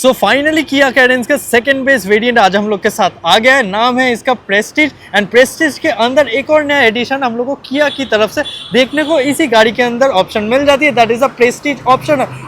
So finally किया Cadence का second base variant आज हम लोग के साथ आ गया है। नाम है इसका प्रेस्टीज एंड प्रेस्टीज के अंदर एक और नया एडिशन हम लोग को किया की तरफ से देखने को इसी गाड़ी के अंदर ऑप्शन मिल जाती है, that is a Prestige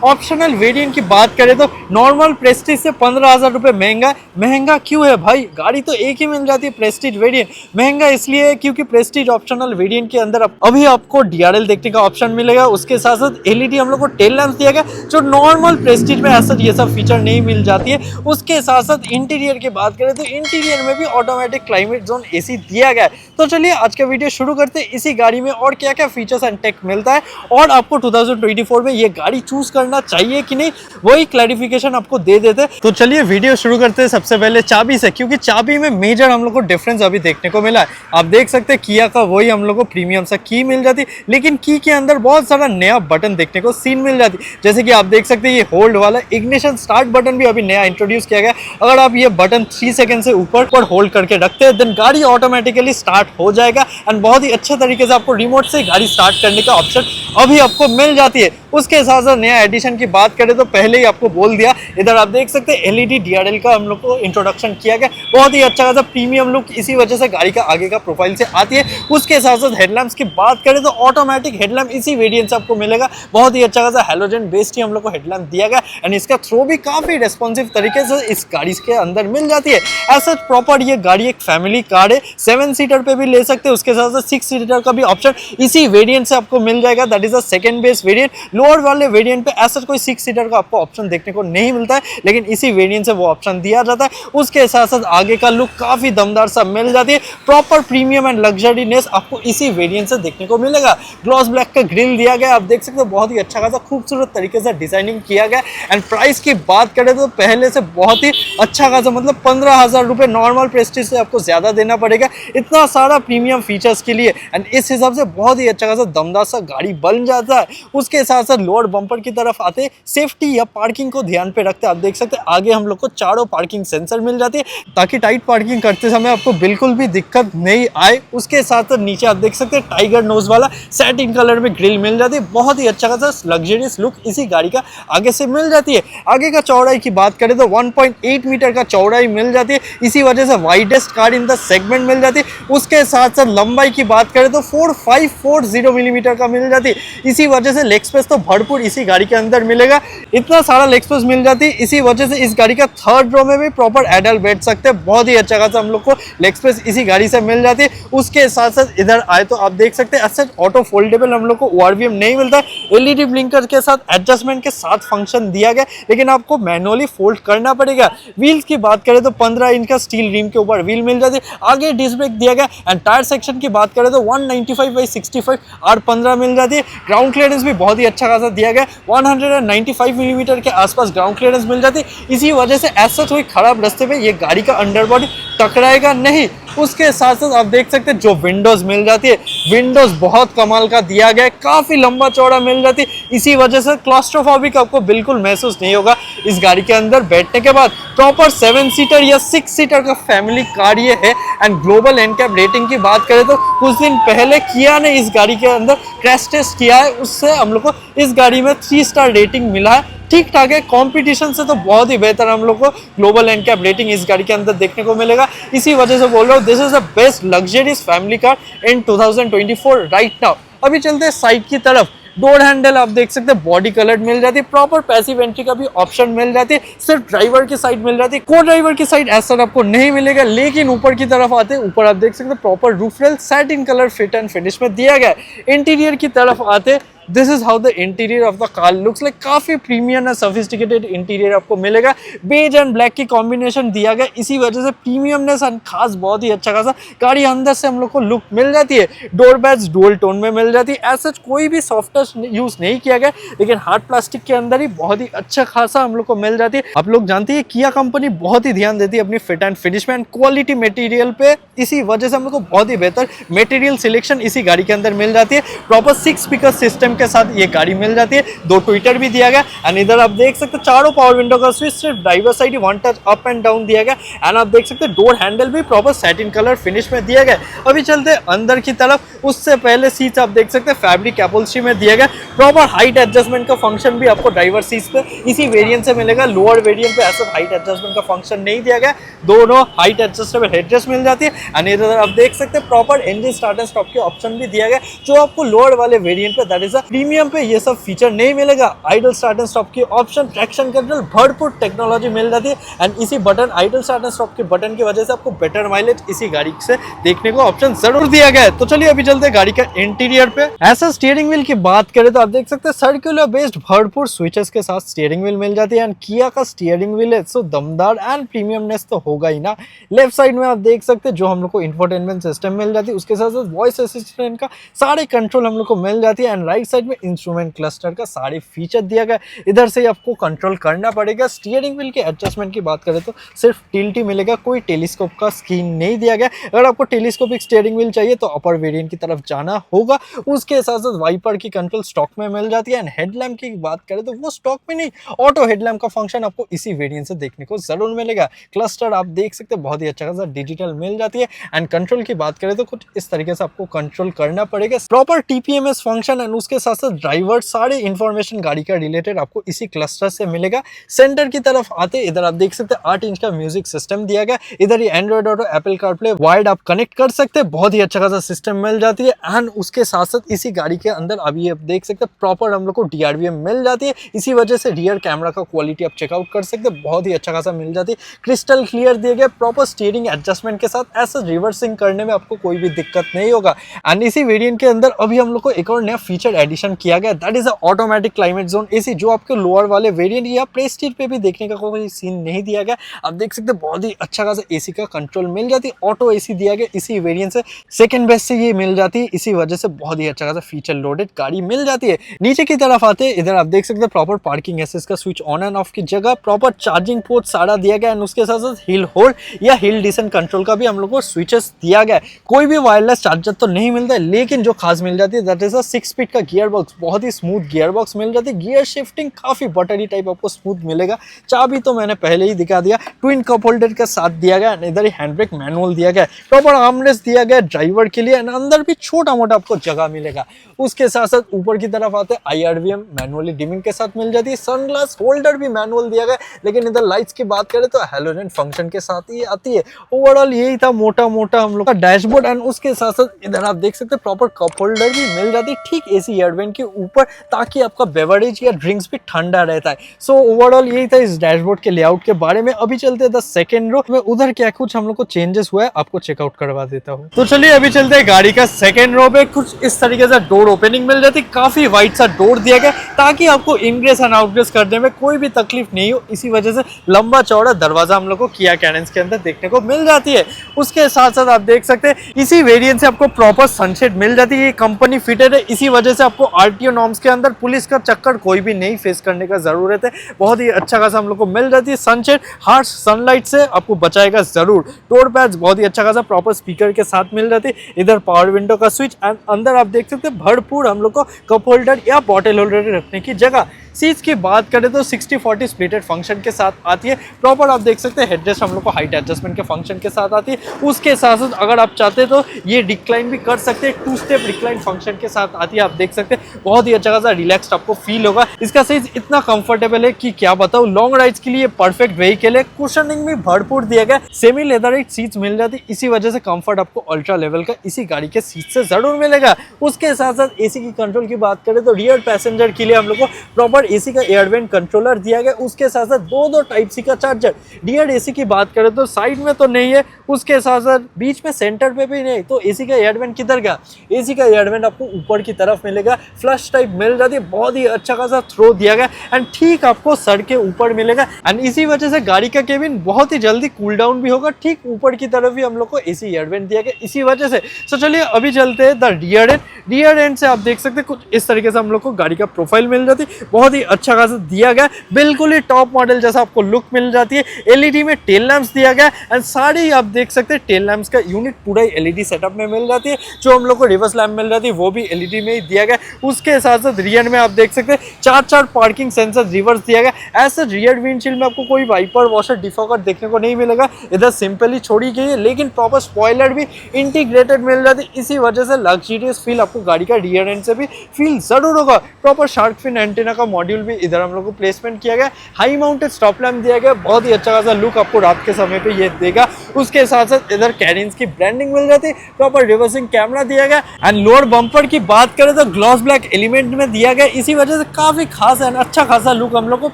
optional variant की बात करें तो नॉर्मल प्रेस्टीज से 15,000 रुपये महंगा क्यों है भाई? गाड़ी तो एक ही मिल जाती है प्रेस्टीज वेरिएंट। महंगा इसलिए है क्योंकि प्रेस्टीज ऑप्शनल वेरिएंट के अंदर अभी आपको DRL देखने का ऑप्शन मिलेगा, उसके साथ साथ LED हम लोग को टेल लैंप दिया गया जो नॉर्मल प्रेस्टीज में ऐसा ये सब फीचर नहीं मिल जाती है। उसके साथ साथ इंटीरियर की बात करें तो इंटीरियर में भी ऑटोमेटिक क्लाइमेट जोन AC दिया गया है। तो चलिए आज का वीडियो शुरू करते हैं इसी गाड़ी में और क्या क्या फीचर्स एंड टेक मिलता है और आपको 2024 में ये गाड़ी चूज करना चाहिए कि नहीं वही क्लैरिफिकेशन आपको दे देते हैं। तो चलिए वीडियो शुरू करते हैं सबसे पहले चाबी से, क्योंकि चाबी में मेजर हम लोग को डिफरेंस अभी देखने को मिला है। आप देख सकते हैं किया का वही हम लोग को प्रीमियम सा की मिल जाती, लेकिन की के अंदर बहुत सारा नया बटन देखने को सीन मिल जाती, जैसे कि आप देख सकते हैं ये होल्ड वाला इग्निशन स्टार्ट बटन भी अभी नया इंट्रोड्यूस किया गया। अगर आप ये बटन 3 सेकंड से ऊपर पर होल्ड करके रखते हैं देन गाड़ी ऑटोमेटिकली स्टार्ट हो जाएगा एंड बहुत ही अच्छे तरीके से आपको रिमोट से गाड़ी स्टार्ट करने का ऑप्शन अभी आपको मिल जाती है। उसके साथ साथ नया एडिशन की बात करें तो पहले ही आपको बोल दिया, इधर आप देख सकते हैं LED DRL का हम लोग को इंट्रोडक्शन किया गया, बहुत ही अच्छा खासा प्रीमियम लुक इसी वजह से गाड़ी का आगे का प्रोफाइल से आती है। उसके साथ साथ हेडलैम्प्स की बात करें तो ऑटोमेटिक हेडलैम्प इसी वेरिएंट से आपको मिलेगा, बहुत ही अच्छा खासा हैलोजन बेस्ड ही हम लोग को हेडलैम्प दिया गया एंड इसका थ्रो भी काफी रेस्पॉन्सिव तरीके से इस गाड़ी के अंदर मिल जाती है। ऐसा प्रॉपर ये गाड़ी एक फैमिली कार है, 7 सीटर पे भी ले सकते हैं, उसके साथ साथ 6 सीटर का भी ऑप्शन इसी वेरिएंट से आपको मिल जाएगा, that is a second base variant. Lower वाले वेरिएंट पे ऐसा कोई 6 सीटर का आपको ऑप्शन देखने को नहीं मिलता है, लेकिन इसी वेरिएंट से वो ऑप्शन दिया जाता है। उसके साथ साथ आगे का लुक काफी दमदार सा मिल जाती है, प्रॉपर प्रीमियम एंड लग्जरीनेस आपको इसी वेरिएंट से देखने को मिलेगा। ग्लॉस ब्लैक का ग्रिल दिया गया, आप देख सकते हो बहुत ही अच्छा खासा खूबसूरत तरीके से डिजाइनिंग किया गया एंड प्राइस की बात करें तो पहले से बहुत ही अच्छा खासा, मतलब 15,000 रुपये नॉर्मल प्रेस्टीज से आपको ज्यादा देना पड़ेगा इतना सारा प्रीमियम फीचर्स के लिए एंड इस हिसाब से बहुत ही अच्छा खासा दमदार सा गाड़ी बन जाता है। उसके साथ साथ लोअर बम्पर की तरफ आते सेफ्टी या पार्किंग को ध्यान पे रखते हैं, आप देख सकते हैं आगे हम लोग को चारों पार्किंग सेंसर मिल जाती है ताकि टाइट पार्किंग करते समय आपको बिल्कुल भी दिक्कत नहीं आए। उसके साथ नीचे आप देख सकते हैं टाइगर नोज वाला सैटिन कलर में ग्रिल मिल जाती है, बहुत ही अच्छा खासा लग्जरियस लुक इसी गाड़ी का आगे से मिल जाती है। आगे का चौड़ाई की बात करें तो 1.8 मीटर का चौड़ाई मिल जाती है, इसी वजह से widest car in the segment मिल जाती है। उसके साथ साथ लंबाई की बात करें तो 4540 मिलीमीटर का मिल जाती है, इसी वजह से लेग स्पेस तो भरपूर इसी गाड़ी के अंदर मिलेगा। इतना सारा लेग स्पेस मिल जाती है, इसी वजह से इस गाड़ी का थर्ड रो में भी प्रॉपर एडल्ट बैठ सकते हैं, बहुत ही अच्छा खासा हम लोग को लेग स्पेस इसी गाड़ी से मिल जाती है। उसके साथ साथ इधर आए तो आप देख सकते हैं ऐसे ऑटो फोल्डेबल हम लोग को ORVM नहीं मिलता है, LED ब्लिंकर के साथ एडजस्टमेंट के साथ फंक्शन दिया गया, लेकिन आपको मैनुअली फोल्ड करना पड़ेगा। व्हील्स की बात करें तो 15 इंच का स्टील रिम के ऊपर व्हील मिल जाती है, आगे डिस्क ब्रेक दिया गया एंड टायर सेक्शन की बात करें तो 195/65 R15 मिल जाती है। ग्राउंड क्लियरेंस भी बहुत ही अच्छा खासा दिया गया, 195 मिलीमीटर के आसपास ग्राउंड क्लियरेंस मिल जाती है, इसी वजह से ऐसा कोई खराब रास्ते पे ये गाड़ी का अंडरबॉडी टकराएगा नहीं। उसके साथ साथ आप देख सकते हैं जो विंडोज मिल जाती है, विंडोज बहुत कमाल का दिया गया है, काफी लंबा चौड़ा मिल जाती है, इसी वजह से क्लॉस्ट्रोफोबिक आपको बिल्कुल महसूस नहीं होगा इस गाड़ी के अंदर बैठने के बाद। प्रॉपर 7 सीटर या 6 सीटर का फैमिली कार ये है एंड ग्लोबल एनकैप रेटिंग की बात करें तो कुछ दिन पहले किया ने इस गाड़ी के अंदर क्रैश टेस्ट किया है, उससे हम लोग को इस गाड़ी में 3 स्टार रेटिंग मिला है, ठीक ठाक है। कंपटीशन से तो बहुत ही बेहतर हम लोग को ग्लोबल एनकैप रेटिंग इस गाड़ी के अंदर देखने को मिलेगा, इसी वजह से बोल रहा हूँ this is the best luxurious family car in 2024 right now. अभी चलते हैं साइड की तरफ। डोर हैंडल आप देख सकते हैं बॉडी कलर्ड मिल जाती है, प्रॉपर पैसिव एंट्री का भी ऑप्शन मिल जाती है, सिर्फ ड्राइवर की साइड मिल जाती है, को ड्राइवर की साइड ऐसा आपको नहीं मिलेगा। लेकिन ऊपर की तरफ आते हैं, ऊपर आप देख सकते हैं proper roof rail satin colour fit and finish में दिया गया है। इंटीरियर की तरफ आते this is how the interior of the car looks like, काफी प्रीमियम एंड सोफिस्टिकेटेड इंटीरियर आपको मिलेगा, बेज एंड ब्लैक की कॉम्बिनेशन दिया गया, इसी वजह से प्रीमियमनेस एंड खास बहुत ही अच्छा खासा गाड़ी अंदर से हम लोग को लुक मिल जाती है। डोर बैज डुअल टोन में मिल जाती है, ऐसा कोई भी सॉफ्टवेयर यूज नहीं किया गया, लेकिन हार्ड प्लास्टिक के अंदर ही बहुत ही अच्छा खासा हम लोग को मिल जाती है। आप लोग जानते हैं किया कंपनी बहुत ही ध्यान देती है अपनी फिट एंड फिनिश में एंड क्वालिटी मटेरियल पे, इसी वजह से हम लोग को बहुत ही बेहतर मटेरियल सिलेक्शन इसी गाड़ी के अंदर मिल जाती है। प्रॉपर 6 स्पीकर सिस्टम के साथ ये गाड़ी मिल जाती है। 2 ट्विटर भी दिया गया एंड इधर आप देख सकते हैं चारों पावर विंडो का स्विच सिर्फ driver side he 1 touch up and down दिया गया एंड आप देख सकते हैं डोर हैंडल भी प्रॉपर सैटिन कलर फिनिश में दिया गया। अभी चलते हैं अंदर की तरफ, उससे पहले सीट्स आप देख सकते हैं फैब्रिक अपहोल्स्ट्री में दिया गया। प्रॉपर हाइट एडजस्टमेंट का फंक्शन भी आपको ड्राइवर सीट पे इसी वेरिएंट से मिलेगा। लोअर वेरिएंट पे ऐसा हाइट एडजस्टमेंट का फंक्शन नहीं दिया गया, दोनों हाइट एडजस्टेबल हेडरेस्ट मिल जाती है एंड इधर आप देख सकते हैं proper engine start and stop के ऑप्शन भी दिया गया जो आपको लोअर वाले वेरिएंट पे दैट इज अ प्रीमियम पे ये सब फीचर नहीं मिलेगा। आइडल स्टार्ट एंड स्टॉप की ऑप्शन, ट्रैक्शन कंट्रोल, भरपूर टेक्नोलॉजी मिल जाती है एंड इसी button idol start and stop के बटन की वजह से आपको बेटर माइलेज इसी गाड़ी से देखने को ऑप्शन जरूर दिया गया है। तो चलिए अभी चलते हैं गाड़ी का इंटीरियर पे। ऐसा स्टीयरिंग व्हील की बात करें तो आप देख सकते हैं सर्कुलर बेस्ड भरपूर स्विचेस के साथ स्टीयरिंग व्हील मिल जाती है एंड किया का स्टीयरिंग व्हील है सो दमदार एंड प्रीमियमनेस तो होगा ही ना। लेफ्ट साइड में आप देख सकते हैं जो हम लोग को इंफोटेनमेंट सिस्टम मिल जाती है, उसके साथ साथ वॉइस असिस्टेंट का सारे कंट्रोल हम लोग को मिल जाती है एंड राइट साइड में इंस्ट्रूमेंट क्लस्टर का सारे फीचर दिया गया। इधर से आपको कंट्रोल करना पड़ेगा। स्टीयरिंग व्हील के एडजस्टमेंट की बात करें तो सिर्फ टिल्ट ही मिलेगा, कोई टेलीस्कोप का स्क्रीन नहीं दिया गया। अगर आपको टेलीस्कोपिक स्टीयरिंग व्हील चाहिए तो अपर वेरिएंट की तरफ जाना होगा। उसके साथ साथ वाइपर की कंट्रोल स्टॉक में मिल जाती है एंड हेडलैम्प की बात करें तो वो स्टॉक में नहीं, ऑटो हेडलैम्प का फंक्शन आपको इसी वेरिएंट से देखने को जरूर मिलेगा। क्लस्टर आप देख सकते हैं बहुत ही अच्छा खासा डिजिटल मिल जाती है एंड कंट्रोल की बात करें तो कुछ इस तरीके से आपको कंट्रोल करना पड़ेगा। प्रॉपर टीपीएमएस फंक्शन एंड उसके साथ साथ ड्राइवर सारे इंफॉर्मेशन गाड़ी का रिलेटेड आपको इसी क्लस्टर से मिलेगा। सेंटर की तरफ आते इधर आप देख सकते हैं 8 इंच का म्यूजिक सिस्टम दिया गया। इधर ही Android Auto, Apple CarPlay, wired आप कनेक्ट कर सकते हैं, बहुत ही अच्छा खासा सिस्टम मिल जाती है एंड उसके साथ साथ इसी गाड़ी के अंदर अभी आप देख सकते हैं प्रॉपर हम लोग को डीआरवीएम मिल जाती है। इसी वजह से रियर कैमरा का क्वालिटी आप चेकआउट कर सकते हैं, बहुत ही अच्छा खासा मिल जाती है। क्रिस्टल क्लियर दिए गए प्रॉपर स्टीयरिंग एडजस्टमेंट के साथ, ऐसा रिवर्सिंग करने में आपको कोई भी दिक्कत नहीं होगा। एंड इसी वेरिएंट के अंदर अभी हम लोग को एक और नया फीचर एडिशन किया गया that is automatic climate zone AC, जो आपके लोअर वाले वेरिएंट या प्रेस्टीज पे भी देखने का कोई सीन नहीं दिया गया। आप देख सकते हैं बहुत ही अच्छा खासा एसी का कंट्रोल मिल जाती है। ऑटो एसी दिया गया इसी वेरिएंट से, सेकंड बेस्ट से ये मिल जाती है, इसी वजह से बहुत ही अच्छा खासा फीचर लोडेड गाड़ी मिल जाती है। नीचे की तरफ आते हैं, इधर आप देख सकते हैं प्रॉपर पार्किंग एसेस का स्विच ऑन एंड ऑफ की जगह प्रॉपर चार्जिंग पोर्ट सारा दिया गया एंड उसके साथ साथ हिल होल्ड या हिल डिसेंट कंट्रोल का भी हम लोग को स्विचेस दिया गया है। कोई भी वायरलेस चार्जर तो नहीं मिलता है, लेकिन जो खास मिल जाती है दैट इज अ 6 स्पीड का गियर बॉक्स, बहुत ही स्मूथ गियर बॉक्स मिल जाती है। गियर शिफ्टिंग काफी बटरी टाइप आपको स्मूथ मिलेगा। चाबी तो मैंने पहले ही दिखा दिया, ट्विन कप होल्डर के साथ दिया गया। इधर ही हैंड ब्रेक मैनुअल दिया गया, प्रॉपर आर्मरेस्ट दिया गया ड्राइवर के लिए एंड अंदर भी छोटा मोटा आपको जगह मिलेगा। उसके साथ साथ ऊपर की तरफ आते हैं IRVM मैनुअली डिमिंग के साथ मिल जाती है। सनग्लास होल्डर भी मैनुअल दिया गया, लेकिन इधर लाइट्स की बात करें तो हैलोजन फंक्शन के साथ ही आती है। ओवरऑल यही था मोटा मोटा हम लोग का डैशबोर्ड एंड उसके साथ साथ इधर आप देख सकते हैं प्रॉपर कप होल्डर भी मिल जाती है ठीक एसी एयरवेंट के ऊपर, ताकि आपका बेवरेज या ड्रिंक्स भी ठंडा रहता है। सो ओवरऑल यही था इस डैशबोर्ड के लेआउट के बारे में। अभी चलते हैं 10 सेकेंड रो में, उधर क्या कुछ हम लोग को चेंजेस हुआ है आपको चेकआउट करवा देता हूँ। तो चलिए अभी चलते हैं गाड़ी का सेकेंड रो पे। कुछ इस तरीके से डोर ओपनिंग मिल जाती है, काफी वाइड सा डोर दिया गया ताकि आपको इनग्रेस एंड आउटग्रेस करने में कोई भी तकलीफ नहीं हो। इसी वजह से लंबा चौड़ा दरवाजा हम लोग को किया कैरेंस के अंदर देखने को मिल जाती है। उसके साथ साथ आप देख सकते हैं इसी वेरिएंट से आपको प्रॉपर सनशेड मिल जाती है, ये कंपनी फिटेड है। इसी वजह से आपको आरटीओ नॉर्म्स के अंदर पुलिस का चक्कर कोई भी नहीं फेस करने का जरूरत है। बहुत ही अच्छा खासा हम लोग को मिल जाती है। सनशेड हार्श सनलाइट से आपको बचाएगा जरूर। डोर पैड्स बहुत ही अच्छा खासा प्रॉपर स्पीकर के साथ मिल जाती है। इधर पावर विंडो का स्विच एंड अंदर आप देख सकते हैं भरपूर हम लोग को कप होल्डर या बॉटल होल्डर रखने की जगह। सीट्स की बात करें तो 60-40 स्प्लिटेड फंक्शन के साथ आती है। प्रॉपर आप देख सकते हैं हेडरेस्ट हम लोग को हाइट एडजस्टमेंट के फंक्शन के साथ आती है। उसके साथ साथ अगर आप चाहते तो ये डिक्लाइन भी कर सकते हैं, 2 स्टेप डिक्लाइन फंक्शन के साथ आती है। आप देख सकते हैं बहुत ही अच्छा खासा रिलैक्स्ड आपको फील होगा। इसका साइज इतना कंफर्टेबल है कि क्या बताऊं, लॉन्ग राइड्स के लिए परफेक्ट व्हीकल है। कुशनिंग भी भरपूर दिया गया, सेमी लेदराइट सीट्स मिल जाती, इसी वजह से कंफर्ट आपको अल्ट्रा लेवल का इसी गाड़ी के सीट से जरूर मिलेगा। उसके साथ साथ एसी की कंट्रोल की बात करें तो रियर पैसेंजर के लिए हम लोग को प्रॉपर एसी का एयरवेंट कंट्रोलर दिया गया। उसके साथ साथ दो टाइप सी का चार्जर। रियर एसी की बात करें तो साइड में तो नहीं है, उसके साथ साथ बीच में सेंटर पे भी नहीं, तो एसी का एयरवेंट किधर गया? एसी का एयरवेंट आपको ऊपर की तरफ मिलेगा, फ्लश टाइप मिल जाती है, बहुत ही अच्छा खासा थ्रो दिया गया एंड ठीक आपको सर के ऊपर मिलेगा एंड इसी वजह से गाड़ी का केबिन बहुत ही जल्दी कूल डाउन भी होगा। ठीक ऊपर की तरफ भी हम लोग को एसी एयरवेंट दिया गया इसी वजह से। तो चलिए अभी चलते हैं the rear and. Rear and से आप देख सकते हैं कुछ इस तरीके से हम लोग को गाड़ी का प्रोफाइल मिल जाती है। बहुत बहुत ही अच्छा खासा दिया गया, बिल्कुल ही टॉप मॉडल जैसा आपको लुक मिल जाती है। एलईडी में टेल लैंप्स दिया गया एंड सारे ही आप देख सकते हैं टेल लैंप्स का यूनिट पूरा ही एलईडी सेटअप में मिल जाती है। जो हम लोग को रिवर्स लैंप मिल जाती है वो भी एलईडी में ही दिया गया। उसके साथ साथ रियर में आप देख सकते हैं 4 पार्किंग सेंसर रिवर्स दिया गया। ऐसे रियर विंडशील्ड में आपको कोई वाइपर वॉशर डिफॉगर देखने को नहीं मिलेगा, इधर सिंपली छोड़ी गई है, लेकिन प्रॉपर स्पॉइलर भी इंटीग्रेटेड मिल जाती है। इसी वजह से लग्जरियस फील आपको गाड़ी का रियर एंड से भी फील जरूर होगा। प्रॉपर शार्क फिन एंटीना का मॉड्यूल भी इधर हम लोग को प्लेसमेंट किया गया। हाई माउंटेड स्टॉप लैंप दिया गया, बहुत ही अच्छा खासा लुक आपको रात के समय पे ये देगा। उसके साथ साथ इधर कैरिन्स की ब्रांडिंग मिल जाती है, प्रॉपर रिवर्सिंग कैमरा दिया गया एंड लोअर बम्पर की बात करें तो ग्लॉस ब्लैक एलिमेंट में दिया गया। इसी वजह से काफी खास एंड अच्छा खासा लुक हम लोग को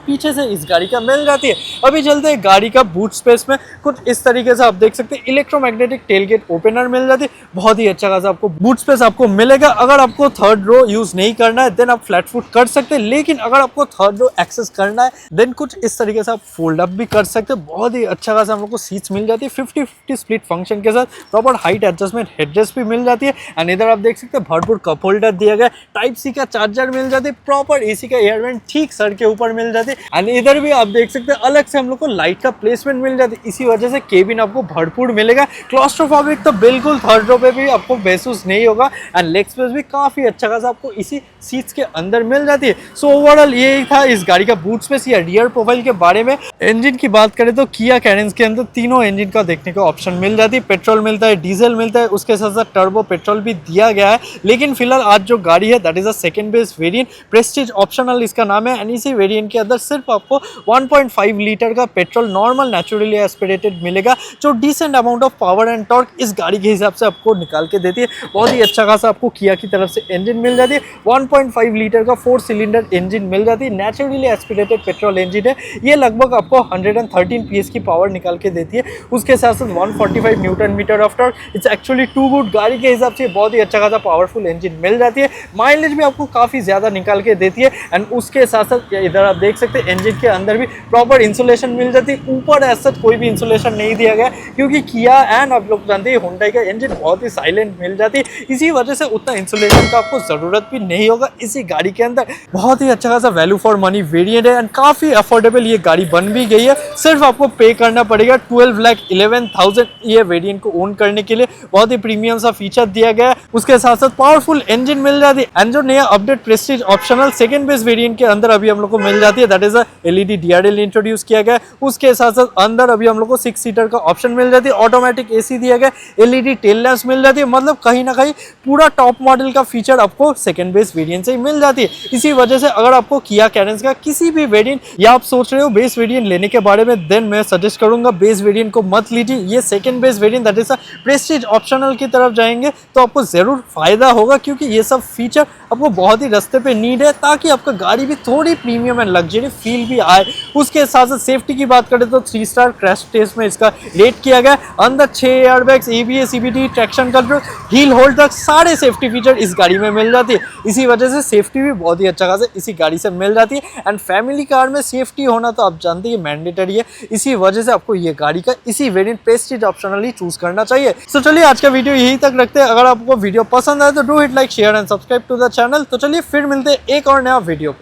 पीछे से इस गाड़ी का मिल जाती है। अभी चलते हैं गाड़ी का बूट स्पेस में। कुछ इस तरीके से आप देख सकते हैं इलेक्ट्रोमैग्नेटिक टेलगेट ओपनर मिल जाती है, बहुत ही अच्छा खासा आपको बूट स्पेस आपको मिलेगा। अगर आपको थर्ड रो यूज नहीं करना है देन आप फ्लैट फुट कर सकते हैं, लेकिन अगर आपको थर्ड रो एक्सेस करना है देन कुछ इस तरीके से आप फोल्ड अप भी कर सकते हैं। बहुत ही अच्छा खासा हम लोग को सीट्स मिल जाती है 50-50 स्प्लिट फंक्शन के साथ। प्रॉपर हाइट एडजस्टमेंट हेडरेस्ट भी मिल जाती है एंड इधर आप देख सकते हैं भरपूर कप होल्डर दिया गया। टाइप सी का चार्जर मिल जाती है, प्रॉपर एसी का एयर वेंट ठीक सर के ऊपर मिल जाती है एंड इधर भी आप देख सकते हैं अलग से हम लोग को लाइट का प्लेसमेंट मिल जाती है। इसी वजह से केबिन आपको भरपूर मिलेगा। क्लॉस्ट्रोफोबिक तो बिल्कुल थर्ड रो पे भी आपको महसूस नहीं होगा एंड लेग स्पेस भी काफी अच्छा खासा आपको इसी सीट्स के अंदर मिल जाती है। सो ओवरऑल यही था इस गाड़ी का बूट स्पेस या रियर प्रोफाइल के बारे में। इंजन की बात करें तो किया कैरेंस के अंदर तीनों इंजन का देखने को ऑप्शन मिल जाती है। पेट्रोल मिलता है, डीजल मिलता है, उसके साथ साथ टर्बो पेट्रोल भी दिया गया है। लेकिन फिलहाल आज जो गाड़ी है that is a second base variant, Prestige optional इसका नाम है एंड इसी वेरिएंट के अंदर सिर्फ आपको 1.5 लीटर का पेट्रोल नॉर्मल नेचुरली एस्पिरेटेड मिलेगा, जो decent amount of power and torque इस गाड़ी के हिसाब से आपको निकाल के देती है। बहुत ही अच्छा खासा आपको किया की तरफ से इंजन मिल जाती है। 1.5 लीटर का 4 सिलेंडर इंजन मिल जाती है, नेचुरली एस्पिरेटेड पेट्रोल इंजन है। ये लगभग आपको 113 PS की पावर निकाल के देती है। उसके साथ साथ 145 newton metre of torque, it's actually too good. गाड़ी के हिसाब से बहुत ही अच्छा खासा पावरफुल इंजन मिल जाती है। माइलेज भी आपको काफी ज्यादा निकाल के देती है एंड उसके साथ साथ इधर आप देख सकते हैं इंजन के अंदर भी प्रॉपर इंसुलेशन मिल जाती है। ऊपर ऐसा कोई भी इंसुलेशन नहीं दिया गया क्योंकि किया एंड आप लोग जानते हैं हुंडई का इंजन बहुत ही साइलेंट मिल जाती है, इसी वजह से उतना इंसुलेशन का आपको जरूरत भी नहीं होगा इसी गाड़ी के अंदर। बहुत ही अच्छा खासा वैल्यू फॉर मनी वेरिएंट है एंड काफी अफोर्डेबल ये गाड़ी बन भी गई है। सिर्फ आपको पे करना पड़ेगा 12,11,000 ये वेरिएंट को ओन करने के लिए। बहुत ही प्रीमियम सा फीचर दिया गया है, उसके साथ साथ पावरफुल इंजन मिल जाती है एंड जो नया update Prestige optional second base variant के अंदर अभी हम लोग को मिल जाती है that is a LED DRL introduce किया गया है। उसके साथ साथ अंदर अभी हम लोग को 6 सीटर का ऑप्शन मिल जाती है, ऑटोमेटिक एसी दिया गया, एलईडी टेल लैंप्स मिल जाती है। मतलब कहीं ना कहीं पूरा टॉप मॉडल का फीचर आपको सेकंड बेस वेरिएंट से ही मिल जाती है। इसी वजह से अगर आपको किया कैरेंस का किसी भी वेरिएंट या आप सोच रहे हो बेस वेरिएंट लेने के बारे में देन मैं सजेस्ट करूंगा बेस वेरिएंट को मत लीजिए। ये second base variant that is a Prestige optional की तरफ जाएंगे तो आपको जरूर फायदा होगा, क्योंकि ये सब फीचर आपको बहुत ही रास्ते पे नीड है ताकि आपका गाड़ी भी थोड़ी प्रीमियम एंड लग्जरी फील भी आए। उसके साथ साथ सेफ्टी की बात करें तो 3 स्टार क्रैश टेस्ट में इसका रेट किया गया। अंदर 6 airbags, ABS, CBT, traction control, wheel hold तक सारे सेफ्टी फीचर इस गाड़ी में मिल जाती है। इसी वजह से सेफ्टी भी बहुत ही अच्छा खासा इसी गाड़ी से मिल जाती है एंड फैमिली कार में सेफ्टी होना तो आप जानते हैं मैंडेटरी है। इसी वजह से आपको ये गाड़ी का इसी वेरिएंट प्रेस्टीज ऑप्शनली चूज करना चाहिए। तो चलिए आज का वीडियो यही तक रखते हैं। अगर आपको वीडियो पसंद आए तो do hit like, share and subscribe to the channel. तो चलिए फिर मिलते हैं एक और नया वीडियो।